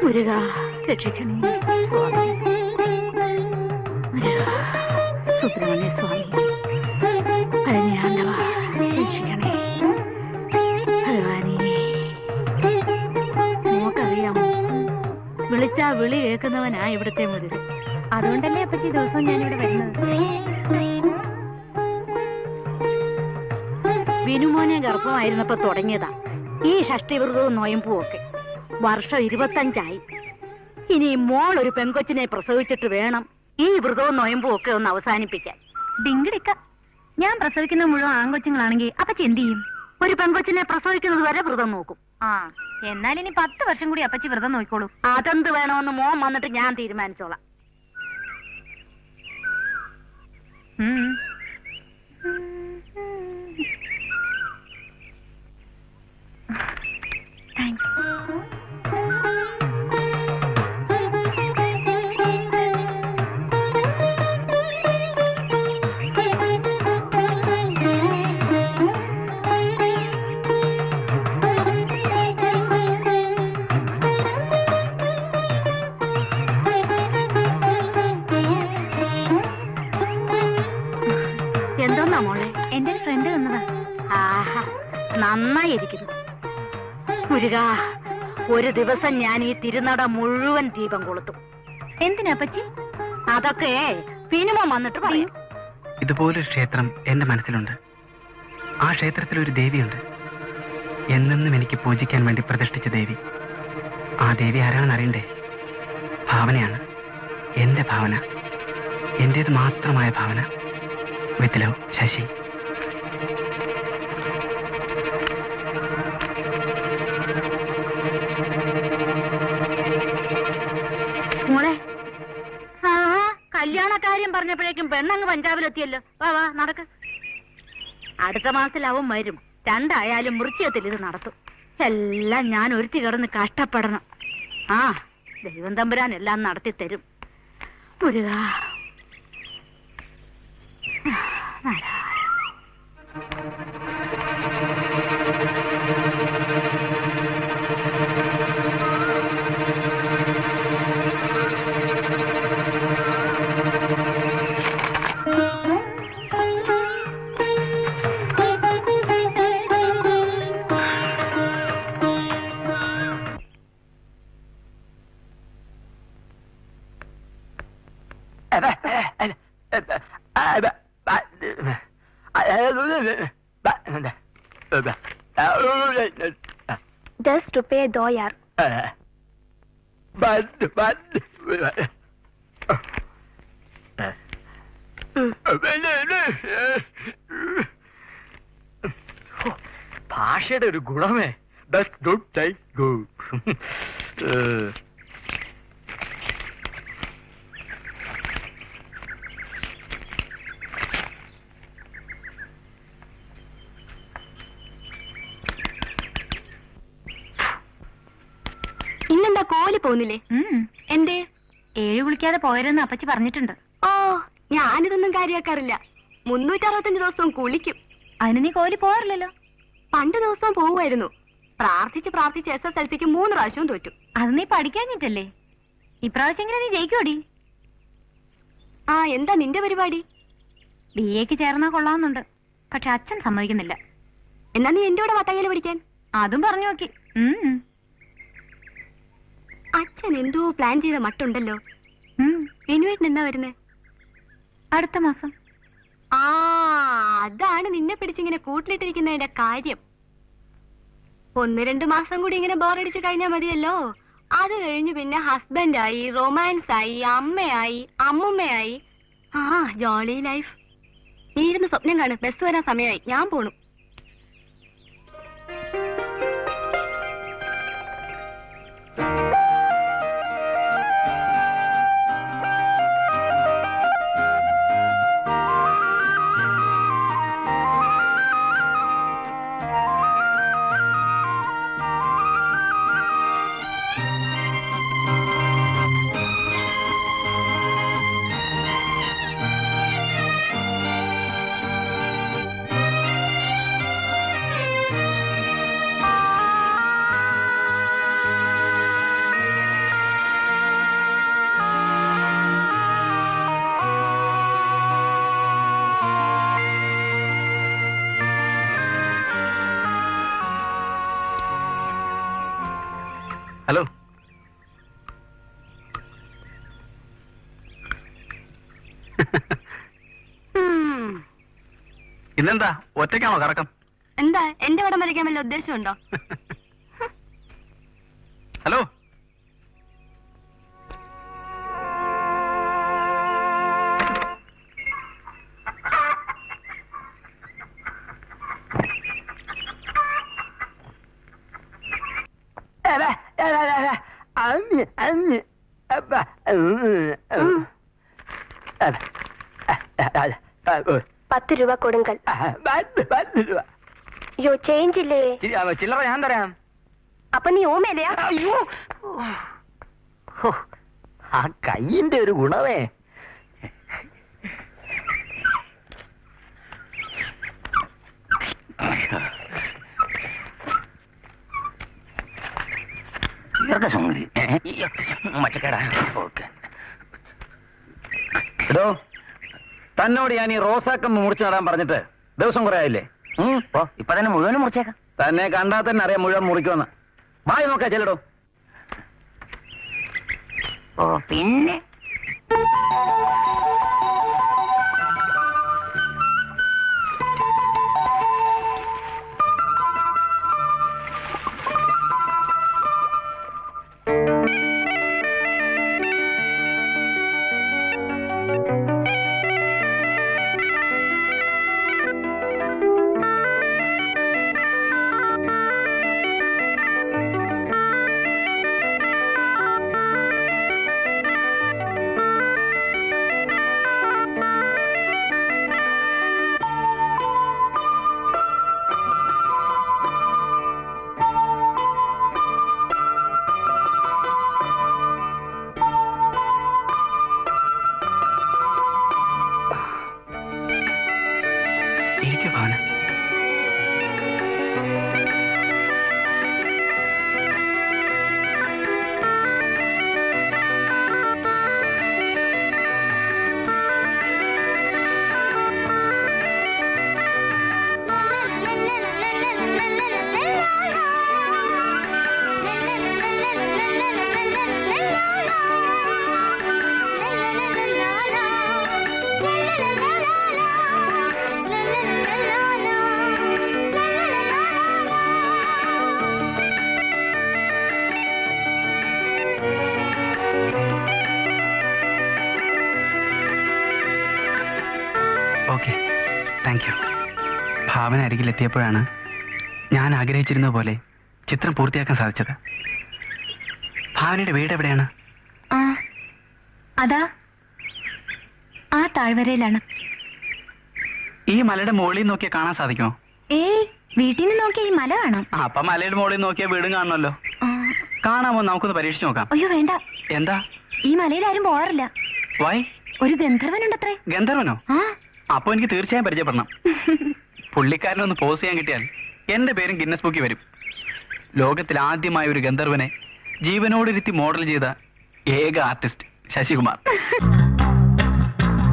മുരുക രക്ഷിക്കണേ സ്വാമി. മുരുക സുബ്രഹ്മണ്യ സ്വാമി പഴനിയാണ്ടവ രക്ഷിക്കണേ ഭഗവാനേ. നോക്കറിയാമോ, വിളിച്ചാ വിളി കേൾക്കുന്നവനാ ഇവിടുത്തെ മുരുകൻ. അതുകൊണ്ടല്ലേ അപ്പച്ചി ദിവസവും ഞാനിവിടെ വരുന്നത്. വിനുമോനെ ഗർഭമായിരുന്നപ്പോ തുടങ്ങിയതാ ഈ ഷഷ്ടിവ്രതവും നോയമ്പും ഒക്കെ. വർഷം 25ആയി. ഇനി മോൾ ഒരു പെങ്കൊച്ചിനെ പ്രസവിച്ചിട്ട് വേണം ഈ വ്രതവും നോയമ്പും ഒക്കെ ഒന്ന് അവസാനിപ്പിക്കാൻ. ഡിങ്കിടിക്ക, ഞാൻ പ്രസവിക്കുന്ന മുഴുവൻ ആൺകൊച്ചുങ്ങളാണെങ്കിൽ അപ്പച്ചി എന്ത് ചെയ്യും? ഒരു പെങ്കൊച്ചിനെ പ്രസവിക്കുന്നത് വരെ വ്രതം നോക്കും. ആ, എന്നാൽ ഇനി 10 വർഷം കൂടി അപ്പച്ചി വ്രതം നോക്കിക്കോളൂ. അതെന്ത് വേണമെന്ന് മോൻ വന്നിട്ട് ഞാൻ തീരുമാനിച്ചോളാം. എന്തോന്നാ മോളെ? എന്റെ ഒരു ഫ്രണ്ട് തന്നതാ. ആഹാ, നന്നായിരിക്കുന്നു മുരുക. ഒരു ദിവസം ഞാൻ ഈ തിരുനട മുഴുവൻ ദീപം കൊളുത്തും. എന്തിനാ അപ്പച്ചി? അതൊക്കെ സിനിമ വന്നിട്ട് പറയും. ഇതുപോലൊരു ക്ഷേത്രം എന്റെ മനസ്സിലുണ്ട്. ആ ക്ഷേത്രത്തിൽ ഒരു ദേവിയുണ്ട്. എന്നെന്നും എനിക്ക് പൂജിക്കാൻ വേണ്ടി പ്രതിഷ്ഠിച്ച ദേവി. ആ ദേവി ആരാണെന്ന് അറിയണ്ടേ? ഭാവനയാണ്. എന്റെ ഭാവന, എന്റേത് മാത്രമായ ഭാവന. With love, Sasi. മോളെ, കല്യാണക്കാര്യം പറഞ്ഞപ്പോഴേക്കും പെണ്ണങ്ങ് പഞ്ചാബിലെത്തിയല്ലോ. വാ വാ നടക്ക്. അടുത്ത മാസത്തിലാവും വരും. 2 ആയാലും വൃശ്ചികത്തിൽ ഇത് നടത്തും. എല്ലാം ഞാൻ ഒരുത്തി കിടന്ന് കഷ്ടപ്പെടണം. ആ, ദൈവം തമ്പുരാൻ എല്ലാം നടത്തി തരും. Muruga Just to pay $2. ഭാഷയുടെ ഒരു ഗുണമേ. ഇന്നെന്താ കോലി പോകുന്നില്ലേ? എന്തേ? 7 വിളിക്കാതെ പോയരെന്ന് അപ്പച്ചി പറഞ്ഞിട്ടുണ്ട്. ഓ, ഞാനിതൊന്നും കാര്യമാക്കാറില്ല. 365 ദിവസവും കുളിക്കും. അതിന് നീ കോലി പോകാറില്ലല്ലോ. പണ്ട് ദിവസവും പോവുമായിരുന്നു. പ്രാർത്ഥിച്ച് പ്രാർത്ഥിച്ച് SSLCക്ക് 3 പ്രാവശ്യവും തോറ്റു. അത് നീ പഠിക്കാഞ്ഞിട്ടല്ലേ? ഇപ്രാവശ്യമെങ്കിലും നീ ജയിക്കോടി. ആ, എന്താ നിന്റെ പരിപാടി? BAക്ക് ചേർന്നാ കൊള്ളാവുന്നുണ്ട്. പക്ഷെ അച്ഛൻ സമ്മതിക്കുന്നില്ല. എന്നാ നീ എന്റെ കൂടെ വട്ടകയിൽ പഠിക്കാൻ? അതും പറഞ്ഞു നോക്കി. അച്ഛൻ എന്തോ പ്ലാൻ ചെയ്ത മട്ടുണ്ടല്ലോ. വിനുവേട്ടൻ എന്നാ വരുന്നേ? അടുത്ത മാസം. ആ, അതാണ് നിന്നെ പിടിച്ചിങ്ങനെ കൂട്ടിലിട്ടിരിക്കുന്നതിന്റെ കാര്യം. 1-2 മാസം കൂടി ഇങ്ങനെ ബോറടിച്ച് കഴിഞ്ഞാൽ മതിയല്ലോ. അത് കഴിഞ്ഞ് പിന്നെ ഹസ്ബൻഡായി, റൊമാൻസായി, അമ്മയായി, അമ്മുമ്മയായി. ആ, ജോളി ലൈഫ്. നീ ഇരുന്ന് സ്വപ്നം കാണും. ബസ് വരാൻ സമയമായി. ഞാൻ പോണു. ഹലോ. ഇന്നെന്താ ഒറ്റയ്ക്കാണോ കറക്കം? എന്താ എന്റെ പടം വരയ്ക്കാൻ വല്ല ഉദ്ദേശമുണ്ടോ? ഹലോ. ₹10 കൊടുങ്കൽ. അയ്യോ ചേഞ്ച് ഇല്ലേ? ചില്ലറ ഞാൻ തരാം. അപ്പൊ നീ ഓമേലയാ? അയ്യോ, ആ കയ്യിന്റെ ഒരു ഗുണമേ. തന്നോട് ഞാൻ ഈ റോസാക്കമ്പ് മുറിച്ചു നടാൻ പറഞ്ഞിട്ട് ദിവസം കുറെ ആയില്ലേ? ഇപ്പൊ തന്നെ മുഴുവനും മുറിച്ചേക്കാം. തന്നെ കണ്ടാൽ തന്നെ അറിയാം മുഴുവൻ മുറിക്കുമെന്ന്. വായി നോക്കാ ചെല്ലടോ. ഓ പിന്നെ എനിക്ക് Bhavana. Okay, thank you. Bhavana അരികിലെത്തിയപ്പോഴാണ് ഞാൻ ആഗ്രഹിച്ചിരുന്ന പോലെ ചിത്രം പൂർത്തിയാക്കാൻ സാധിച്ചത്. ഭാവനയുടെ വീട് എവിടെയാണ്? അതാ ആ താഴ്വരയിലാണ്. ഈ മലയുടെ മുകളിൽ നോക്കിയാൽ കാണാൻ സാധിക്കുമോ? ഏയ്, വീട്ടിൽ നിന്ന് നോക്കിയാൽ ഈ മല കാണാം. അപ്പൊ മലയുടെ മുകളിൽ നോക്കിയാൽ വീടും കാണണമല്ലോ. കാണാമോ? നമുക്കൊന്ന് പരീക്ഷിച്ച് നോക്കാം. അയ്യോ വേണ്ട. എന്താ? ഈ മലയിൽ ആരും പോവാറില്ല. വൈ? ഒരു ഗന്ധർവനുണ്ടത്രേ. ഗന്ധർവനോ? അപ്പൊ എനിക്ക് തീർച്ചയായും പരിചയപ്പെടണം. പുള്ളിക്കാരനൊന്ന് പോസ് ചെയ്യാൻ കിട്ടിയാൽ എന്റെ പേരും ഗിന്നസ് ബുക്കിൽ വരും. ലോകത്തിൽ ആദ്യമായ ഒരു ഗന്ധർവനെ ജീവനോടിരുത്തി മോഡൽ ചെയ്ത ഏക ആർട്ടിസ്റ്റ് ശശികുമാർ.